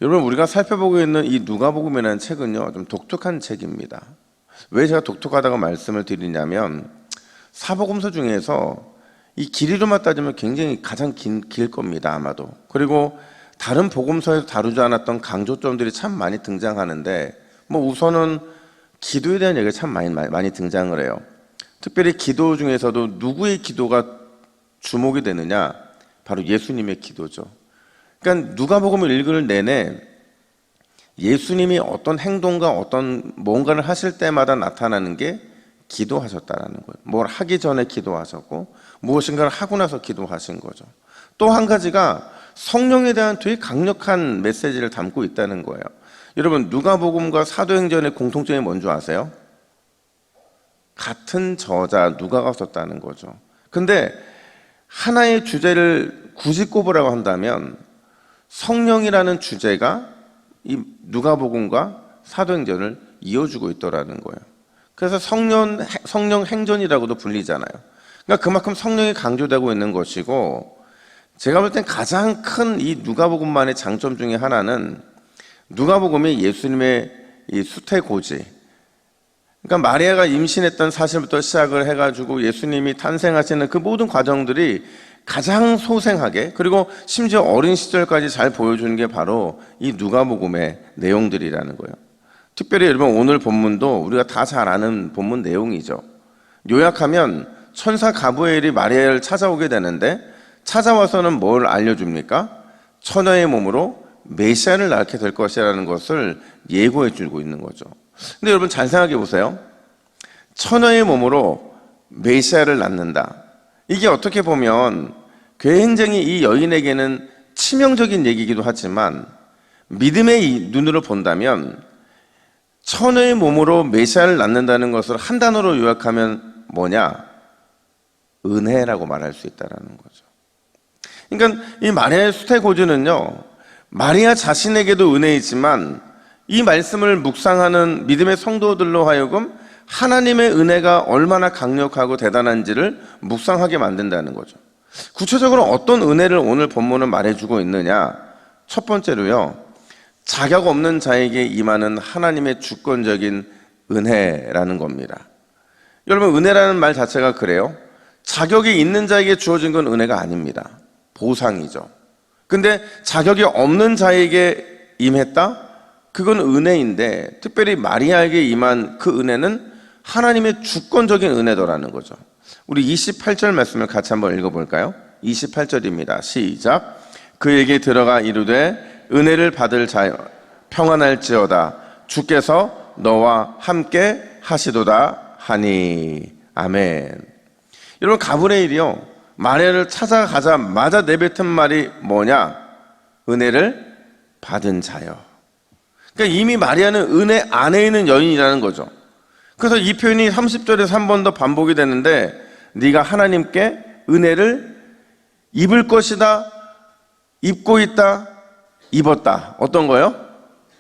여러분, 우리가 살펴보고 있는 이 누가복음이라는 책은요, 좀 독특한 책입니다. 왜 제가 독특하다고 말씀을 드리냐면, 사복음서 중에서 이 길이로만 따지면 굉장히 가장 길 겁니다, 아마도. 그리고 다른 복음서에서 다루지 않았던 강조점들이 참 많이 등장하는데, 우선은 기도에 대한 얘기가 참 많이 등장을 해요. 특별히 기도 중에서도 누구의 기도가 주목이 되느냐? 바로 예수님의 기도죠. 그러니까 누가복음을 읽을 내내 예수님이 어떤 행동과 어떤 뭔가를 하실 때마다 나타나는 게 기도하셨다라는 거예요. 뭘 하기 전에 기도하셨고 무엇인가를 하고 나서 기도하신 거죠. 또 한 가지가 성령에 대한 되게 강력한 메시지를 담고 있다는 거예요. 여러분, 누가복음과 사도행전의 공통점이 뭔지 아세요? 같은 저자 누가가 썼다는 거죠. 근데 하나의 주제를 굳이 꼽으라고 한다면 성령이라는 주제가 이 누가복음과 사도행전을 이어주고 있더라는 거예요. 그래서 성령 행전이라고도 불리잖아요. 그러니까 그만큼 성령이 강조되고 있는 것이고, 제가 볼 땐 가장 큰 이 누가복음만의 장점 중에 하나는 누가복음이 예수님의 이 수태고지, 그러니까 마리아가 임신했던 사실부터 시작을 해가지고 예수님이 탄생하시는 그 모든 과정들이 가장 소생하게, 그리고 심지어 어린 시절까지 잘 보여주는 게 바로 이 누가복음의 내용들이라는 거예요. 특별히 여러분, 오늘 본문도 우리가 다 잘 아는 본문 내용이죠. 요약하면 천사 가브리엘이 마리아를 찾아오게 되는데, 찾아와서는 뭘 알려줍니까? 처녀의 몸으로 메시아를 낳게 될 것이라는 것을 예고해 주고 있는 거죠. 근데 여러분, 잘 생각해 보세요. 처녀의 몸으로 메시아를 낳는다. 이게 어떻게 보면 굉장히 이 여인에게는 치명적인 얘기이기도 하지만, 믿음의 눈으로 본다면 처녀의 몸으로 메시아를 낳는다는 것을 한 단어로 요약하면 뭐냐? 은혜라고 말할 수 있다는 거죠. 그러니까 이 마리아의 수태고지는요, 마리아 자신에게도 은혜이지만 이 말씀을 묵상하는 믿음의 성도들로 하여금 하나님의 은혜가 얼마나 강력하고 대단한지를 묵상하게 만든다는 거죠. 구체적으로 어떤 은혜를 오늘 본문은 말해주고 있느냐? 첫 번째로요, 자격 없는 자에게 임하는 하나님의 주권적인 은혜라는 겁니다. 여러분, 은혜라는 말 자체가 그래요. 자격이 있는 자에게 주어진 건 은혜가 아닙니다. 보상이죠. 근데 자격이 없는 자에게 임했다? 그건 은혜인데, 특별히 마리아에게 임한 그 은혜는 하나님의 주권적인 은혜더라는 거죠. 우리 28절 말씀을 같이 한번 읽어볼까요? 28절입니다. 시작. 그에게 들어가 이르되 은혜를 받을 자여 평안할지어다. 주께서 너와 함께 하시도다 하니. 아멘. 여러분, 가브리엘이요, 마리아를 찾아가자마자 내뱉은 말이 뭐냐? 은혜를 받은 자여. 그러니까 이미 마리아는 은혜 안에 있는 여인이라는 거죠. 그래서 이 표현이 30절에서 한 번 더 반복이 되는데, 네가 하나님께 은혜를 입을 것이다, 입고 있다, 입었다. 어떤 거요?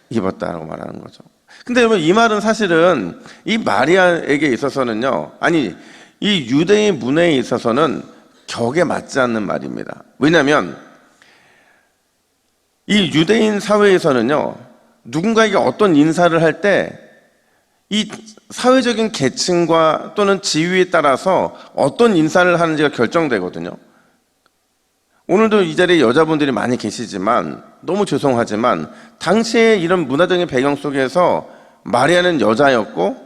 입었다라고 말하는 거죠. 근데 여러분, 이 말은 사실은 이 마리아에게 있어서는요, 아니, 이 유대인 문화에 있어서는 격에 맞지 않는 말입니다. 왜냐하면 이 유대인 사회에서는요, 누군가에게 어떤 인사를 할 때 이 사회적인 계층과 또는 지위에 따라서 어떤 인사를 하는지가 결정되거든요. 오늘도 이 자리에 여자분들이 많이 계시지만 너무 죄송하지만 당시에 이런 문화적인 배경 속에서 마리아는 여자였고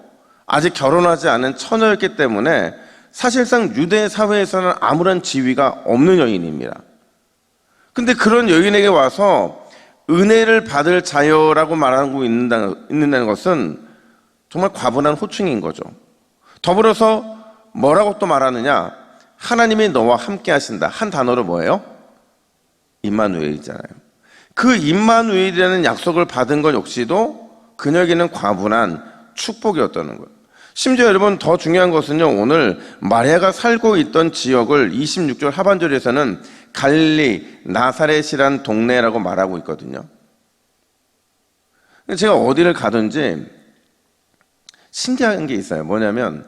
아직 결혼하지 않은 처녀였기 때문에 사실상 유대 사회에서는 아무런 지위가 없는 여인입니다. 근데 그런 여인에게 와서 은혜를 받을 자여라고 말하고 있는다는 것은 정말 과분한 호칭인 거죠. 더불어서 뭐라고 또 말하느냐? 하나님이 너와 함께 하신다. 한 단어로 뭐예요? 임마누엘이잖아요. 그 임마누엘이라는 약속을 받은 것 역시도 그녀에게는 과분한 축복이었다는 거예요. 심지어 여러분, 더 중요한 것은요, 오늘 마리아가 살고 있던 지역을 26절 하반절에서는 갈릴리 나사렛이란 동네라고 말하고 있거든요. 제가 어디를 가든지 신기한 게 있어요. 뭐냐면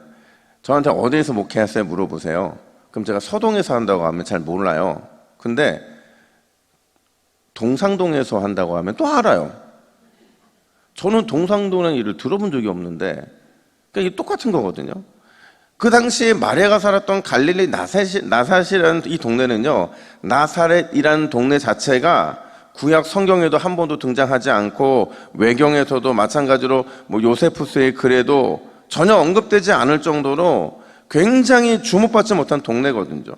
저한테 어디에서 목회하세요? 물어보세요. 그럼 제가 서동에서 한다고 하면 잘 몰라요. 근데 동상동에서 한다고 하면 또 알아요. 저는 동상동이라는 일을 들어본 적이 없는데, 그러니까 이게 똑같은 거거든요. 그 당시에 마리아가 살았던 갈릴리 나사렛이라는 이 동네는요, 나사렛이라는 동네 자체가 구약 성경에도 한 번도 등장하지 않고 외경에서도 마찬가지로 뭐 요세푸스의 글에도 전혀 언급되지 않을 정도로 굉장히 주목받지 못한 동네거든요.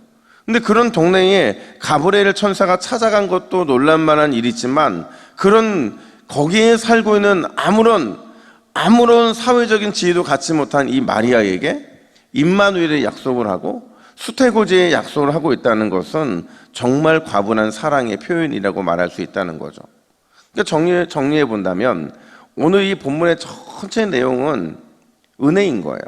근데 그런 동네에 가브리엘 천사가 찾아간 것도 놀랄만한 일이지만, 그런 거기에 살고 있는 아무런 사회적인 지위도 갖지 못한 이 마리아에게 임마누엘의 약속을 하고 수태고지의 약속을 하고 있다는 것은 정말 과분한 사랑의 표현이라고 말할 수 있다는 거죠. 그러니까 정리해 본다면 오늘 이 본문의 전체 내용은 은혜인 거예요.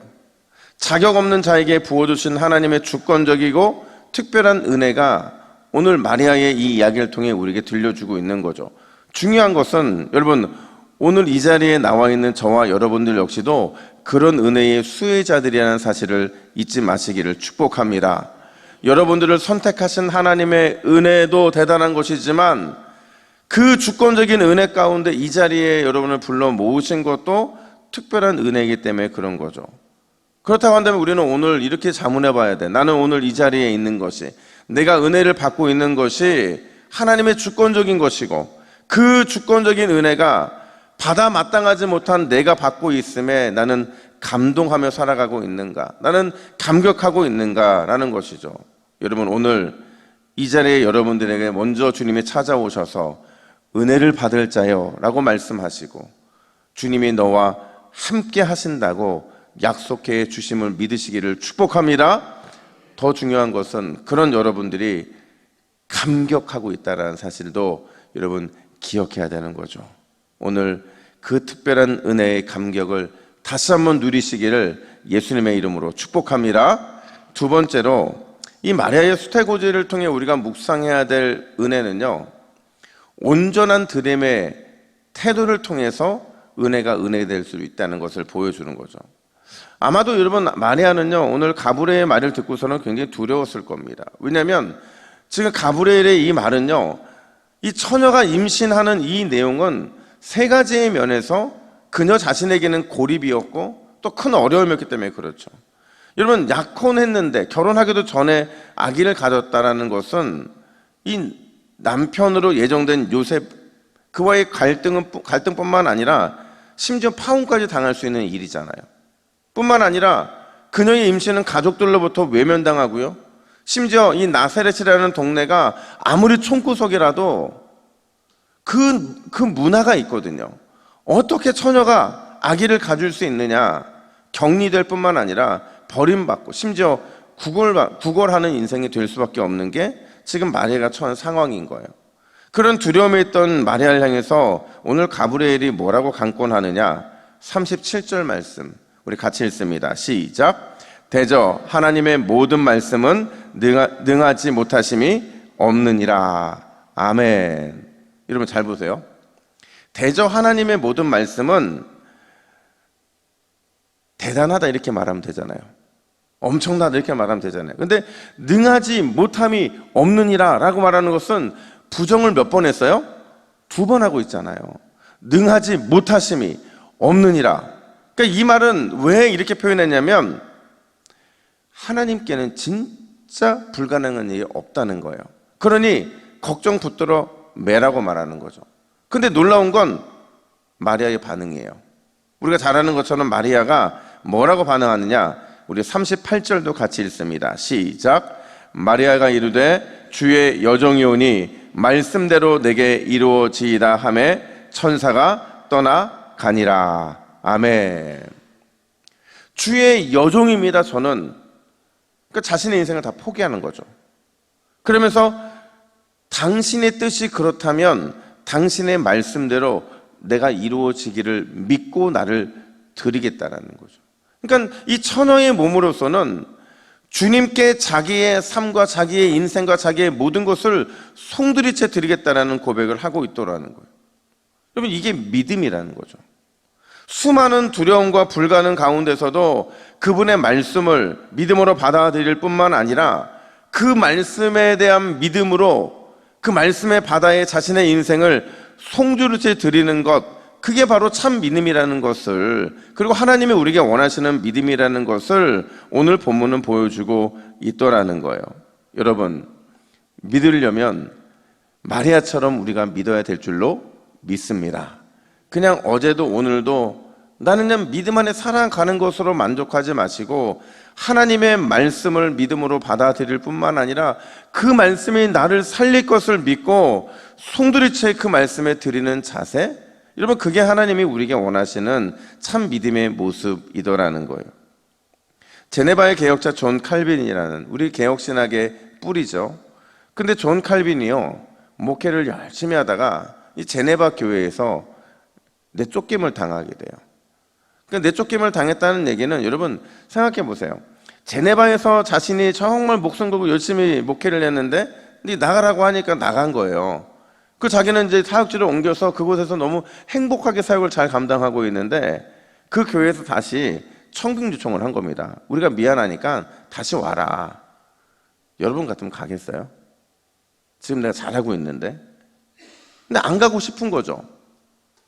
자격 없는 자에게 부어주신 하나님의 주권적이고 특별한 은혜가 오늘 마리아의 이 이야기를 통해 우리에게 들려주고 있는 거죠. 중요한 것은 여러분, 오늘 이 자리에 나와 있는 저와 여러분들 역시도 그런 은혜의 수혜자들이라는 사실을 잊지 마시기를 축복합니다. 여러분들을 선택하신 하나님의 은혜도 대단한 것이지만 그 주권적인 은혜 가운데 이 자리에 여러분을 불러 모으신 것도 특별한 은혜이기 때문에 그런 거죠. 그렇다고 한다면 우리는 오늘 이렇게 자문해 봐야 돼. 나는 오늘 이 자리에 있는 것이, 내가 은혜를 받고 있는 것이 하나님의 주권적인 것이고, 그 주권적인 은혜가 받아 마땅하지 못한 내가 받고 있음에 나는 감동하며 살아가고 있는가, 나는 감격하고 있는가라는 것이죠. 여러분, 오늘 이 자리에 여러분들에게 먼저 주님이 찾아오셔서 은혜를 받을 자요 라고 말씀하시고 주님이 너와 함께 하신다고 약속해 주심을 믿으시기를 축복합니다. 더 중요한 것은 그런 여러분들이 감격하고 있다는 사실도 여러분 기억해야 되는 거죠. 오늘 그 특별한 은혜의 감격을 다시 한번 누리시기를 예수님의 이름으로 축복합니다. 두 번째로, 이 마리아의 수태고지를 통해 우리가 묵상해야 될 은혜는요, 온전한 드림의 태도를 통해서 은혜가 은혜될 수 있다는 것을 보여주는 거죠. 아마도 여러분, 마리아는요 오늘 가브리엘의 말을 듣고서는 굉장히 두려웠을 겁니다. 왜냐하면 지금 가브리엘의 이 말은요, 이 처녀가 임신하는 이 내용은 세 가지의 면에서 그녀 자신에게는 고립이었고 또 큰 어려움이었기 때문에 그렇죠. 여러분, 약혼했는데 결혼하기도 전에 아기를 가졌다라는 것은 이 남편으로 예정된 요셉, 그와의 갈등뿐만 아니라 심지어 파혼까지 당할 수 있는 일이잖아요. 뿐만 아니라 그녀의 임신은 가족들로부터 외면당하고요, 심지어 이 나사렛이라는 동네가 아무리 총구석이라도 그 문화가 있거든요. 어떻게 처녀가 아기를 가질 수 있느냐, 격리될 뿐만 아니라 버림받고 심지어 구걸하는 인생이 될 수밖에 없는 게 지금 마리아가 처한 상황인 거예요. 그런 두려움에 있던 마리아를 향해서 오늘 가브리엘이 뭐라고 강권하느냐, 37절 말씀 우리 같이 읽습니다. 시작. 대저 하나님의 모든 말씀은 능하지 못하심이 없느니라. 아멘. 여러분 잘 보세요. 대저 하나님의 모든 말씀은 대단하다 이렇게 말하면 되잖아요. 엄청나다 이렇게 말하면 되잖아요. 근데 능하지 못함이 없느니라 라고 말하는 것은 부정을 몇 번 했어요? 2번 하고 있잖아요. 능하지 못하심이 없느니라. 그러니까 이 말은 왜 이렇게 표현했냐면 하나님께는 진짜 불가능한 일이 없다는 거예요. 그러니 걱정 붙들어 매라고 말하는 거죠. 근데 놀라운 건 마리아의 반응이에요. 우리가 잘 아는 것처럼 마리아가 뭐라고 반응하느냐, 우리 38절도 같이 읽습니다. 시작. 마리아가 이르되 주의 여종이 오니 말씀대로 내게 이루어지이다 하매 천사가 떠나가니라. 아멘. 주의 여종입니다. 저는. 그러니까 자신의 인생을 다 포기하는 거죠. 그러면서 당신의 뜻이 그렇다면 당신의 말씀대로 내가 이루어지기를 믿고 나를 드리겠다라는 거죠. 그러니까 이 처녀의 몸으로서는 주님께 자기의 삶과 자기의 인생과 자기의 모든 것을 송두리째 드리겠다라는 고백을 하고 있더라는 거예요. 여러분, 이게 믿음이라는 거죠. 수많은 두려움과 불가능 가운데서도 그분의 말씀을 믿음으로 받아들일 뿐만 아니라 그 말씀에 대한 믿음으로 그 말씀의 바다에 자신의 인생을 송두리째 드리는 것, 그게 바로 참 믿음이라는 것을, 그리고 하나님이 우리에게 원하시는 믿음이라는 것을 오늘 본문은 보여주고 있더라는 거예요. 여러분, 믿으려면 마리아처럼 우리가 믿어야 될 줄로 믿습니다. 그냥 어제도 오늘도 나는 그냥 믿음 안에 살아가는 것으로 만족하지 마시고 하나님의 말씀을 믿음으로 받아들일 뿐만 아니라 그 말씀이 나를 살릴 것을 믿고 송두리째 그 말씀에 드리는 자세, 여러분, 그게 하나님이 우리에게 원하시는 참 믿음의 모습이더라는 거예요. 제네바의 개혁자 존 칼빈이라는 우리 개혁신학의 뿌리죠. 근데 존 칼빈이요, 목회를 열심히 하다가 이 제네바 교회에서 내쫓김을 당하게 돼요. 그러니까 내쫓김을 당했다는 얘기는, 여러분 생각해 보세요. 제네바에서 자신이 정말 목숨 걸고 열심히 목회를 했는데 나가라고 하니까 나간 거예요. 그 자기는 이제 사역지를 옮겨서 그곳에서 너무 행복하게 사역을 잘 감당하고 있는데 그 교회에서 다시 청빙 요청을 한 겁니다. 우리가 미안하니까 다시 와라. 여러분 같으면 가겠어요? 지금 내가 잘하고 있는데. 근데 안 가고 싶은 거죠.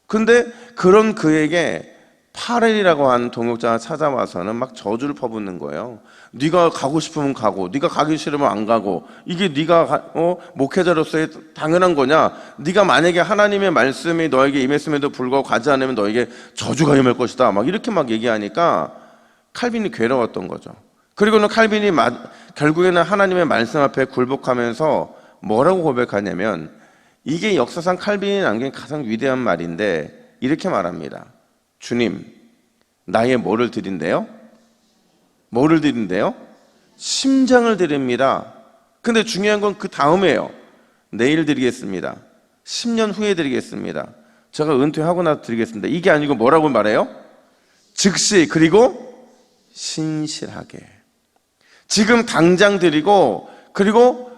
근데 그런 그에게 파렐이라고 하는 동역자가 찾아와서는 막 저주를 퍼붓는 거예요. 네가 가고 싶으면 가고, 네가 가기 싫으면 안 가고, 이게 네가 목회자로서의 당연한 거냐? 네가 만약에 하나님의 말씀이 너에게 임했음에도 불구하고 가지 않으면 너에게 저주가 임할 것이다. 막 이렇게 막 얘기하니까 칼빈이 괴로웠던 거죠. 그리고는 칼빈이 결국에는 하나님의 말씀 앞에 굴복하면서 뭐라고 고백하냐면, 이게 역사상 칼빈이 남긴 가장 위대한 말인데 이렇게 말합니다. 주님, 나의 뭐를 드린대요? 뭐를 드린대요? 심장을 드립니다. 근데 중요한 건 그 다음이에요. 내일 드리겠습니다. 10년 후에 드리겠습니다. 제가 은퇴하고 나서 드리겠습니다. 이게 아니고 뭐라고 말해요? 즉시, 그리고 신실하게. 지금 당장 드리고, 그리고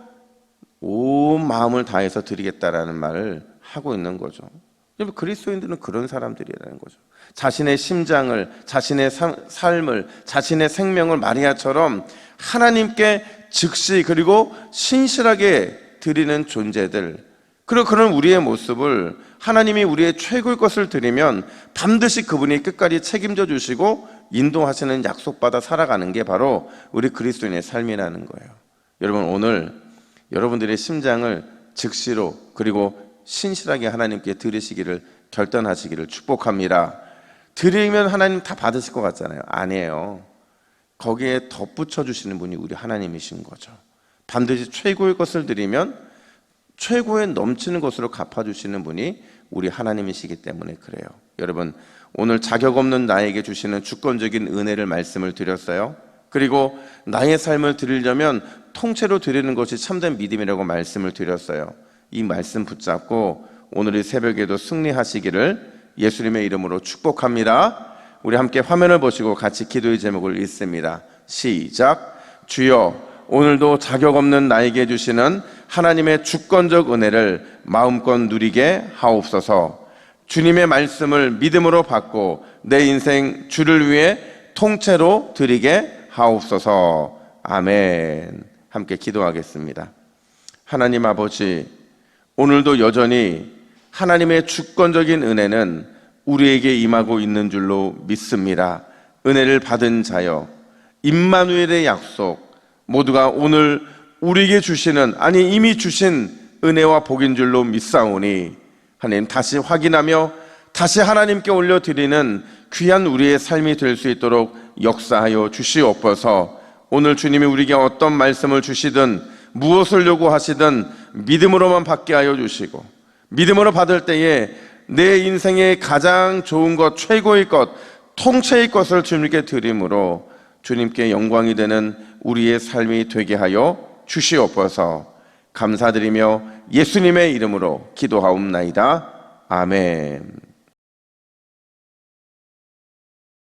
온 마음을 다해서 드리겠다라는 말을 하고 있는 거죠. 여러분, 그리스도인들은 그런 사람들이라는 거죠. 자신의 심장을, 자신의 삶을, 자신의 생명을 마리아처럼 하나님께 즉시 그리고 신실하게 드리는 존재들, 그리고 그런 우리의 모습을 하나님이 우리의 최고의 것을 드리면 반드시 그분이 끝까지 책임져 주시고 인도하시는 약속받아 살아가는 게 바로 우리 그리스도인의 삶이라는 거예요. 여러분, 오늘 여러분들의 심장을 즉시로 그리고 신실하게 하나님께 드리시기를 결단하시기를 축복합니다. 드리면 하나님 다 받으실 것 같잖아요. 아니에요. 거기에 덧붙여 주시는 분이 우리 하나님이신 거죠. 반드시 최고의 것을 드리면 최고의 넘치는 것으로 갚아주시는 분이 우리 하나님이시기 때문에 그래요. 여러분, 오늘 자격 없는 나에게 주시는 주권적인 은혜를 말씀을 드렸어요. 그리고 나의 삶을 드리려면 통째로 드리는 것이 참된 믿음이라고 말씀을 드렸어요. 이 말씀 붙잡고 오늘 이 새벽에도 승리하시기를 예수님의 이름으로 축복합니다. 우리 함께 화면을 보시고 같이 기도의 제목을 읽습니다. 시작. 주여, 오늘도 자격 없는 나에게 주시는 하나님의 주권적 은혜를 마음껏 누리게 하옵소서. 주님의 말씀을 믿음으로 받고 내 인생 주를 위해 통째로 드리게 하옵소서. 아멘. 함께 기도하겠습니다. 하나님 아버지, 오늘도 여전히 하나님의 주권적인 은혜는 우리에게 임하고 있는 줄로 믿습니다. 은혜를 받은 자여, 임마누엘의 약속 모두가 오늘 우리에게 주시는, 아니 이미 주신 은혜와 복인 줄로 믿사오니 하나님, 다시 확인하며 다시 하나님께 올려드리는 귀한 우리의 삶이 될 수 있도록 역사하여 주시옵소서. 오늘 주님이 우리에게 어떤 말씀을 주시든 무엇을 요구하시든 믿음으로만 받게 하여 주시고, 믿음으로 받을 때에 내 인생의 가장 좋은 것, 최고의 것, 통째의 것을 주님께 드림으로 주님께 영광이 되는 우리의 삶이 되게 하여 주시옵소서. 감사드리며 예수님의 이름으로 기도하옵나이다. 아멘.